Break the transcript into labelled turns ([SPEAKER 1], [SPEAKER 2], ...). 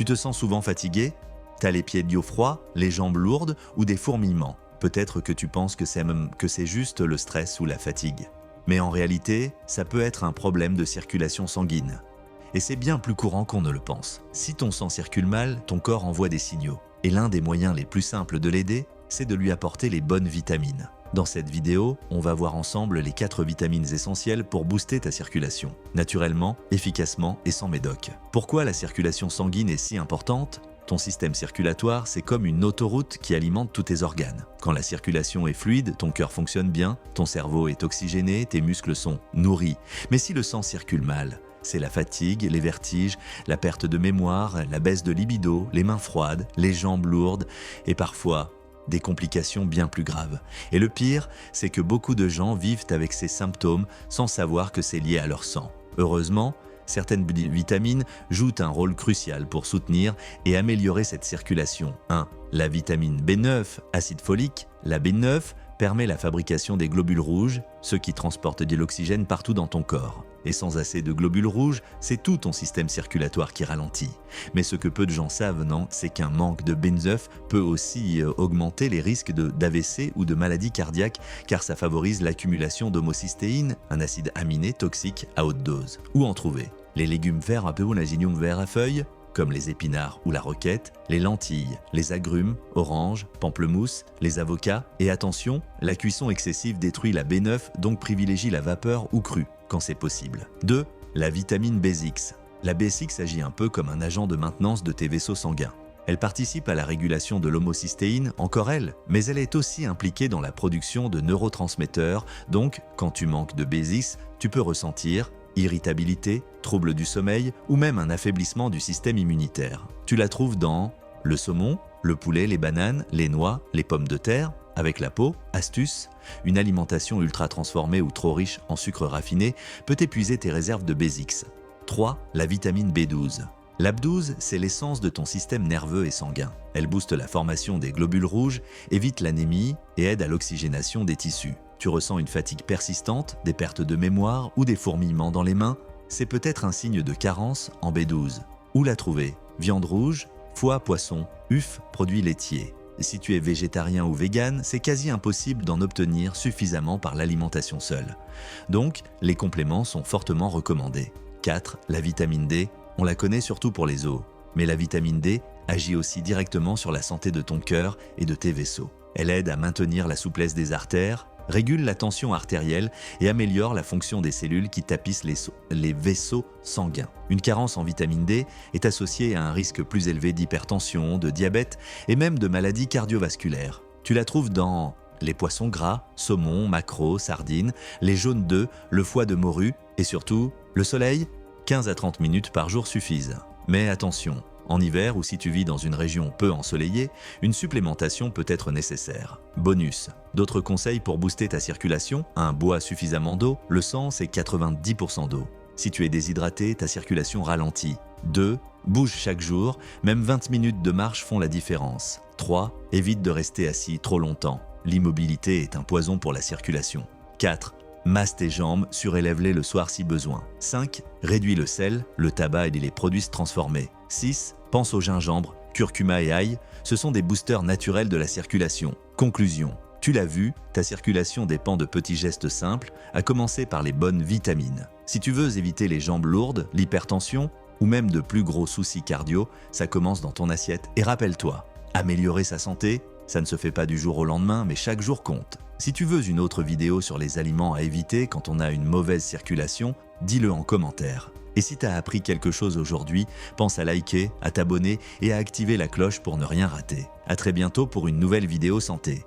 [SPEAKER 1] Tu te sens souvent fatigué? T'as les pieds froids, les jambes lourdes ou des fourmillements? Peut-être que tu penses que c'est juste le stress ou la fatigue. Mais en réalité, ça peut être un problème de circulation sanguine. Et c'est bien plus courant qu'on ne le pense. Si ton sang circule mal, ton corps envoie des signaux. Et l'un des moyens les plus simples de l'aider, c'est de lui apporter les bonnes vitamines. Dans cette vidéo, on va voir ensemble les 4 vitamines essentielles pour booster ta circulation, naturellement, efficacement et sans médoc. Pourquoi la circulation sanguine est si importante? Ton système circulatoire, c'est comme une autoroute qui alimente tous tes organes. Quand la circulation est fluide, ton cœur fonctionne bien, ton cerveau est oxygéné, tes muscles sont nourris. Mais si le sang circule mal, c'est la fatigue, les vertiges, la perte de mémoire, la baisse de libido, les mains froides, les jambes lourdes et parfois des complications bien plus graves. Et le pire, c'est que beaucoup de gens vivent avec ces symptômes sans savoir que c'est lié à leur sang. Heureusement, certaines vitamines jouent un rôle crucial pour soutenir et améliorer cette circulation. 1. La vitamine B9, acide folique. La B9 permet la fabrication des globules rouges, ceux qui transportent de l'oxygène partout dans ton corps. Et sans assez de globules rouges, c'est tout ton système circulatoire qui ralentit. Mais ce que peu de gens savent, non, c'est qu'un manque de B9 peut aussi augmenter les risques d'AVC ou de maladies cardiaques, car ça favorise l'accumulation d'homocystéine, un acide aminé toxique à haute dose. Où en trouver? Les légumes verts à Peonaginium vert à feuilles, comme les épinards ou la roquette, les lentilles, les agrumes, oranges, pamplemousse, les avocats. Et attention, la cuisson excessive détruit la B9, donc privilégie la vapeur ou crue, quand c'est possible. 2. La vitamine B6. La B6 agit un peu comme un agent de maintenance de tes vaisseaux sanguins. Elle participe à la régulation de l'homocystéine, encore elle, mais elle est aussi impliquée dans la production de neurotransmetteurs, donc quand tu manques de B6, tu peux ressentir irritabilité, troubles du sommeil ou même un affaiblissement du système immunitaire. Tu la trouves dans le saumon, le poulet, les bananes, les noix, les pommes de terre. Avec la peau, astuce, une alimentation ultra transformée ou trop riche en sucre raffiné peut épuiser tes réserves de B6. 3. La vitamine B12. La B12, c'est l'essence de ton système nerveux et sanguin. Elle booste la formation des globules rouges, évite l'anémie et aide à l'oxygénation des tissus. Tu ressens une fatigue persistante, des pertes de mémoire ou des fourmillements dans les mains, c'est peut-être un signe de carence en B12. Où la trouver? Viande rouge, foie, poisson, produits laitiers. Si tu es végétarien ou vegan, c'est quasi impossible d'en obtenir suffisamment par l'alimentation seule. Donc, les compléments sont fortement recommandés. 4. La vitamine D. On la connaît surtout pour les os. Mais la vitamine D agit aussi directement sur la santé de ton cœur et de tes vaisseaux. Elle aide à maintenir la souplesse des artères, régule la tension artérielle et améliore la fonction des cellules qui tapissent les vaisseaux sanguins. Une carence en vitamine D est associée à un risque plus élevé d'hypertension, de diabète et même de maladies cardiovasculaires. Tu la trouves dans les poissons gras, saumon, maquereau, sardines, les jaunes d'œufs, le foie de morue et surtout le soleil. 15 à 30 minutes par jour suffisent. Mais attention, en hiver ou si tu vis dans une région peu ensoleillée, une supplémentation peut être nécessaire. Bonus. D'autres conseils pour booster ta circulation? 1. Bois suffisamment d'eau. Le sang, c'est 90% d'eau. Si tu es déshydraté, ta circulation ralentit. 2. Bouge chaque jour. Même 20 minutes de marche font la différence. 3. Évite de rester assis trop longtemps. L'immobilité est un poison pour la circulation. 4. Masse tes jambes, surélève-les le soir si besoin. 5. Réduis le sel, le tabac et les produits transformés. 6. Pense au gingembre, curcuma et ail, ce sont des boosters naturels de la circulation. Conclusion. Tu l'as vu, ta circulation dépend de petits gestes simples, à commencer par les bonnes vitamines. Si tu veux éviter les jambes lourdes, l'hypertension ou même de plus gros soucis cardio, ça commence dans ton assiette. Et rappelle-toi, améliorer sa santé, ça ne se fait pas du jour au lendemain, mais chaque jour compte. Si tu veux une autre vidéo sur les aliments à éviter quand on a une mauvaise circulation, dis-le en commentaire. Et si tu as appris quelque chose aujourd'hui, pense à liker, à t'abonner et à activer la cloche pour ne rien rater. À très bientôt pour une nouvelle vidéo santé.